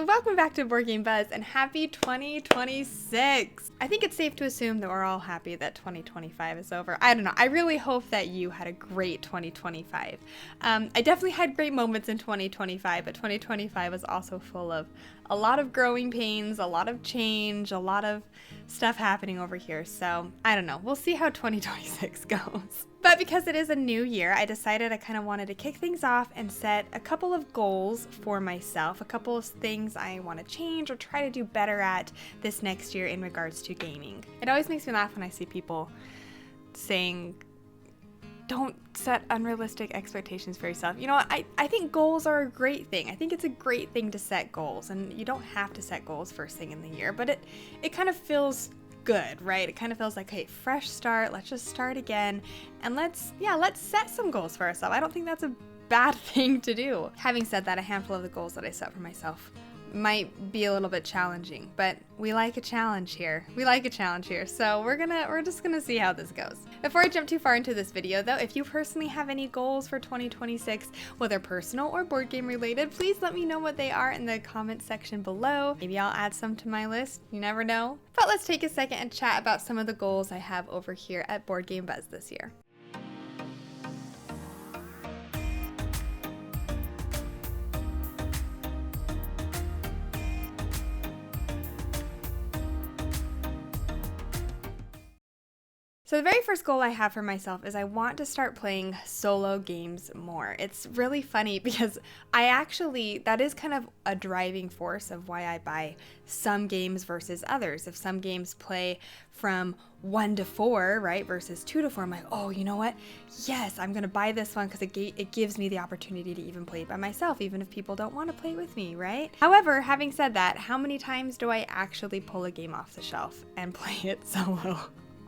welcome back to Board Game Buzz and happy 2026. I think it's safe to assume that we're all happy that 2025 is over. I don't know. I really hope that you had a great 2025. I definitely had great moments in 2025, but 2025 was also full of a lot of growing pains, a lot of change, a lot of stuff happening over here. So I don't know. We'll see how 2026 goes. But because it is a new year, I decided I kind of wanted to kick things off and set a couple of goals for myself, a couple of things I want to change or try to do better at this next year in regards to gaming. It always makes me laugh when I see people saying, don't set unrealistic expectations for yourself. You know what? I think goals are a great thing. I think it's a great thing to set goals, and you don't have to set goals first thing in the year, but it kind of feels good, right? It kind of feels like, hey, fresh start, let's just start again, and let's set some goals for ourselves. I don't think that's a bad thing to do. Having said that, a handful of the goals that I set for myself might be a little bit challenging, but we like a challenge here. So we're just gonna see how this goes. Before I jump too far into this video though, if you personally have any goals for 2026, whether personal or board game related, please let me know what they are in the comment section below. Maybe I'll add some to my list, you never know. But let's take a second and chat about some of the goals I have over here at Board Game Buzz this year. So the very first goal I have for myself is I want to start playing solo games more. It's really funny because that is kind of a driving force of why I buy some games versus others. If some games play from 1 to 4, right, versus 2 to 4, I'm like, oh, you know what? Yes, I'm going to buy this one because it gives me the opportunity to even play it by myself, even if people don't want to play with me, right? However, having said that, how many times do I actually pull a game off the shelf and play it solo?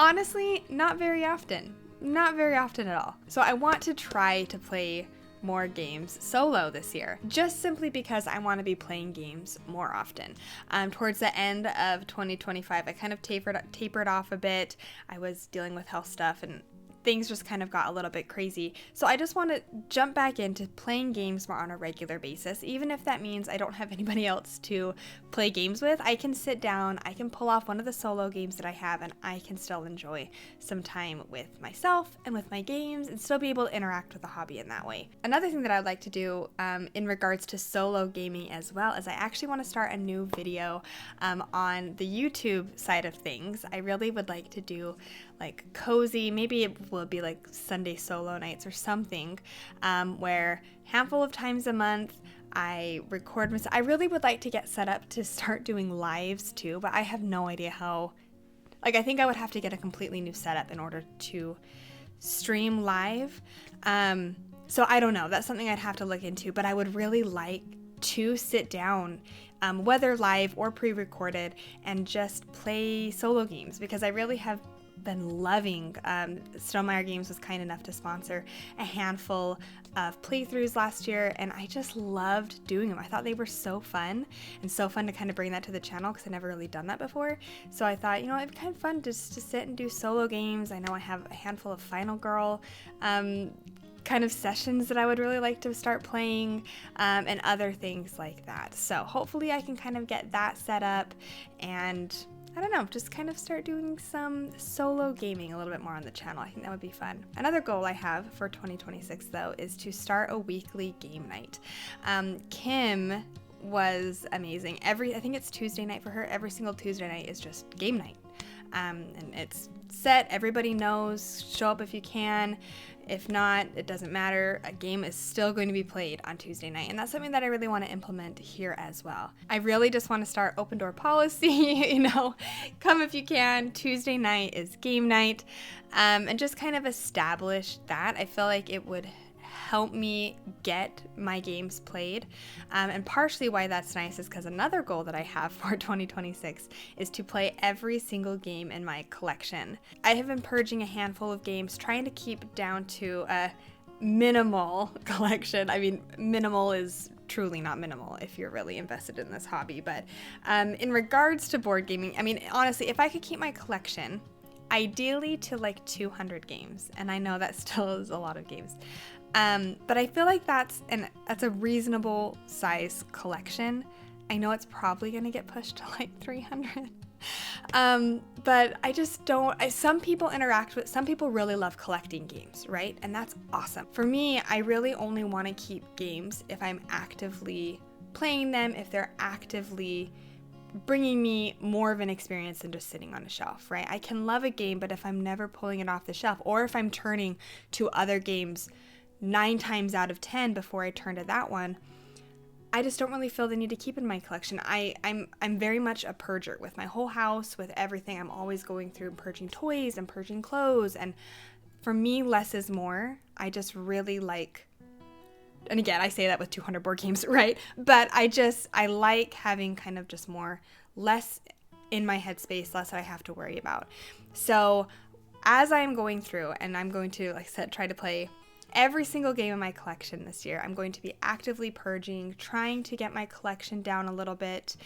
Honestly, not very often. Not very often at all. So I want to try to play more games solo this year, just simply because I want to be playing games more often. Towards the end of 2025, I kind of tapered off a bit. I was dealing with health stuff and things just kind of got a little bit crazy. So I just want to jump back into playing games more on a regular basis, even if that means I don't have anybody else to play games with. I can sit down, I can pull off one of the solo games that I have, and I can still enjoy some time with myself and with my games and still be able to interact with the hobby in that way. Another thing that I'd like to do in regards to solo gaming as well is I actually want to start a new video on the YouTube side of things. I really would like to do like cozy, maybe it will be like Sunday solo nights or something, where handful of times a month I record myself. I really would like to get set up to start doing lives too, but I have no idea how. Like, I think I would have to get a completely new setup in order to stream live. So I don't know. That's something I'd have to look into, but I would really like to sit down, whether live or pre-recorded, and just play solo games, because I really have been loving. Stonemaier Games was kind enough to sponsor a handful of playthroughs last year, and I just loved doing them. I thought they were so fun, and so fun to kind of bring that to the channel because I've never really done that before. So I thought, you know, it'd be kind of fun just to sit and do solo games. I know I have a handful of Final Girl kind of sessions that I would really like to start playing, and other things like that. So hopefully I can kind of get that set up and I don't know, just kind of start doing some solo gaming a little bit more on the channel. I think that would be fun. Another goal I have for 2026 though is to start a weekly game night. Kim was amazing. I think it's Tuesday night for her. Every single Tuesday night is just game night. And it's set, everybody knows, show up if you can. If not, it doesn't matter. A game is still going to be played on Tuesday night, and that's something that I really want to implement here as well. I really just want to start open door policy, you know, come if you can. Tuesday night is game night, and just kind of establish that. I feel like it would help me get my games played, and partially why that's nice is because another goal that I have for 2026 is to play every single game in my collection. I have been purging a handful of games, trying to keep down to a minimal collection. I mean, minimal is truly not minimal if you're really invested in this hobby, but in regards to board gaming, I mean, honestly, if I could keep my collection ideally to like 200 games, and I know that still is a lot of games, but I feel like that's a reasonable size collection I know it's probably going to get pushed to like 300. But I just don't, some people really love collecting games, right? And that's awesome. For me, I really only want to keep games if I'm actively playing them, if they're actively bringing me more of an experience than just sitting on a shelf, right? I can love a game, but if I'm never pulling it off the shelf, or if I'm turning to other games 9 times out of 10 before I turn to that one, I just don't really feel the need to keep in my collection. I'm very much a purger with my whole house, with everything. I'm always going through and purging toys and purging clothes. And for me, less is more. I just really like, and again, I say that with 200 board games, right? But I like having kind of just less in my headspace, less that I have to worry about. So as I'm going through, and I'm going to, like I said, try to play every single game in my collection this year, I'm going to be actively purging, trying to get my collection down a little bit,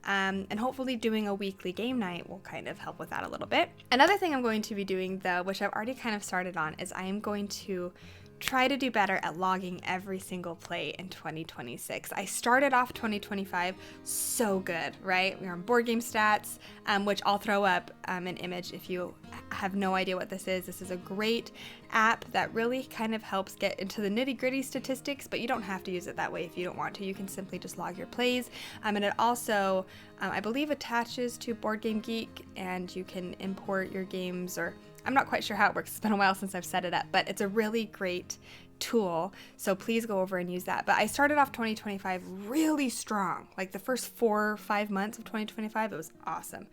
and hopefully doing a weekly game night will kind of help with that a little bit. Another thing I'm going to be doing, though, which I've already kind of started on, is I am going to try to do better at logging every single play in 2026. I started off 2025 so good, right? We were on Board Game Stats, which I'll throw up an image if you have no idea what this is. This is a great app that really kind of helps get into the nitty-gritty statistics, but you don't have to use it that way if you don't want to. You can simply just log your plays. And it also, I believe, attaches to Board Game Geek, and you can import your games, or I'm not quite sure how it works. It's been a while since I've set it up, but it's a really great tool. So please go over and use that. But I started off 2025 really strong. Like the first 4 or 5 months of 2025, it was awesome.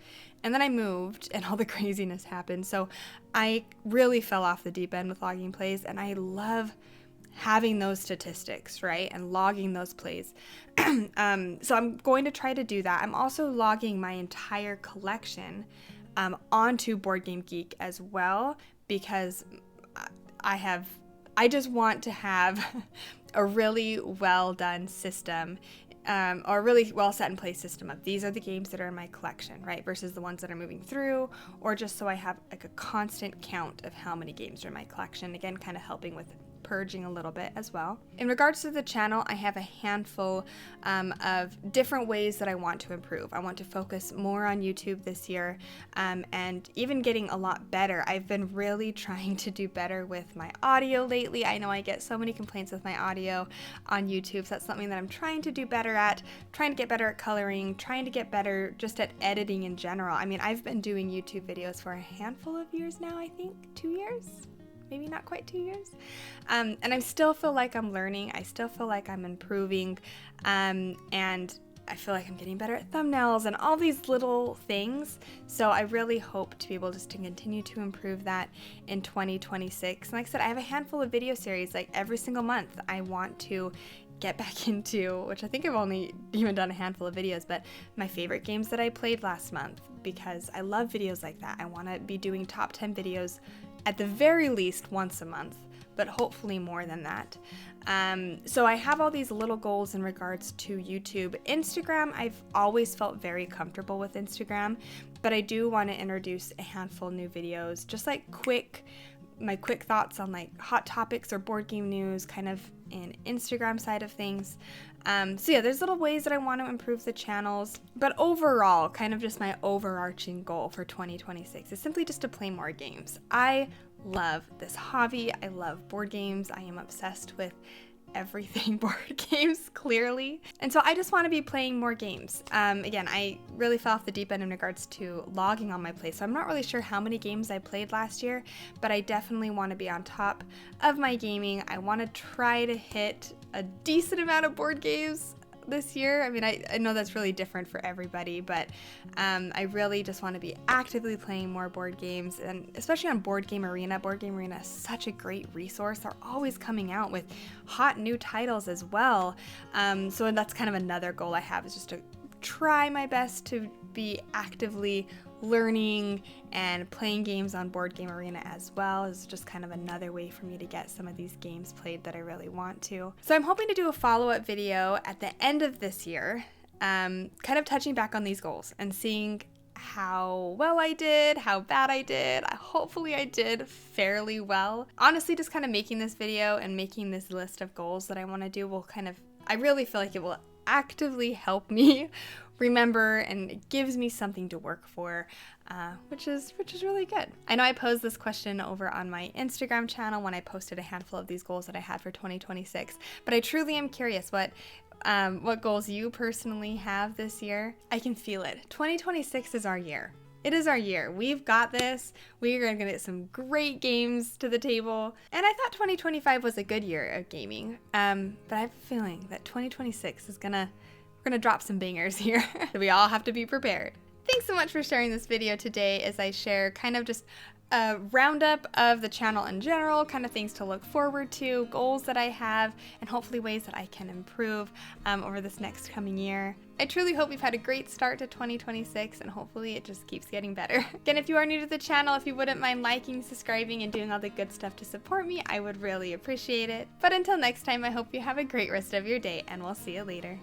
And then I moved and all the craziness happened. So I really fell off the deep end with logging plays, and I love having those statistics, right? And logging those plays. So I'm going to try to do that. I'm also logging my entire collection onto Board Game Geek as well, because I just want to have a really well done system, or a really well set in place system of these are the games that are in my collection, right? Versus the ones that are moving through, or just so I have like a constant count of how many games are in my collection. Again, kind of helping with purging a little bit as well. In regards to the channel, I have a handful of different ways that I want to improve. I want to focus more on YouTube this year, and even getting a lot better. I've been really trying to do better with my audio lately. I know I get so many complaints with my audio on YouTube, so that's something that I'm trying to do better at, trying to get better at coloring, trying to get better just at editing in general. I mean, I've been doing YouTube videos for a handful of years now, I think 2 years. Maybe not quite 2 years. And I still feel like I'm learning. I still feel like I'm improving. And I feel like I'm getting better at thumbnails and all these little things. So I really hope to be able just to continue to improve that in 2026. And like I said, I have a handful of video series like every single month I want to get back into, which I think I've only even done a handful of videos, but my favorite games that I played last month, because I love videos like that. I want to be doing top 10 videos at the very least once a month, but hopefully more than that. So I have all these little goals in regards to YouTube. Instagram, I've always felt very comfortable with Instagram, but I do want to introduce a handful of new videos, just like my quick thoughts on like hot topics or board game news, kind of in Instagram side of things. So yeah, there's little ways that I want to improve the channels, but overall, kind of just my overarching goal for 2026 is simply just to play more games. I love this hobby. I love board games. I am obsessed with everything board games, clearly. And so I just want to be playing more games. Again, I really fell off the deep end in regards to logging on my play, so I'm not really sure how many games I played last year, but I definitely want to be on top of my gaming. I want to try to hit a decent amount of board games this year. I mean, I know that's really different for everybody, but I really just want to be actively playing more board games, and especially on Board Game Arena. Board Game Arena is such a great resource. They're always coming out with hot new titles as well. So that's kind of another goal I have, is just to try my best to be actively learning and playing games on Board Game Arena as well. Is just kind of another way for me to get some of these games played that I really want to. So I'm hoping to do a follow-up video at the end of this year, kind of touching back on these goals and seeing how well I did, how bad I did. Hopefully I did fairly well. Honestly, just kind of making this video and making this list of goals that I want to do will kind of, I really feel like it will actively help me remember, and it gives me something to work for, which is really good. I know I posed this question over on my Instagram channel when I posted a handful of these goals that I had for 2026, but I truly am curious what goals you personally have this year. I can feel it. 2026 is our year. It is our year. We've got this. We are going to get some great games to the table. And I thought 2025 was a good year of gaming. But I have a feeling that 2026 is we're gonna drop some bangers here. So we all have to be prepared. Thanks so much for sharing this video today as I share kind of just a roundup of the channel in general, kind of things to look forward to, goals that I have, and hopefully ways that I can improve over this next coming year. I truly hope we've had a great start to 2026, and hopefully it just keeps getting better. Again, if you are new to the channel, if you wouldn't mind liking, subscribing, and doing all the good stuff to support me, I would really appreciate it. But until next time, I hope you have a great rest of your day, and we'll see you later.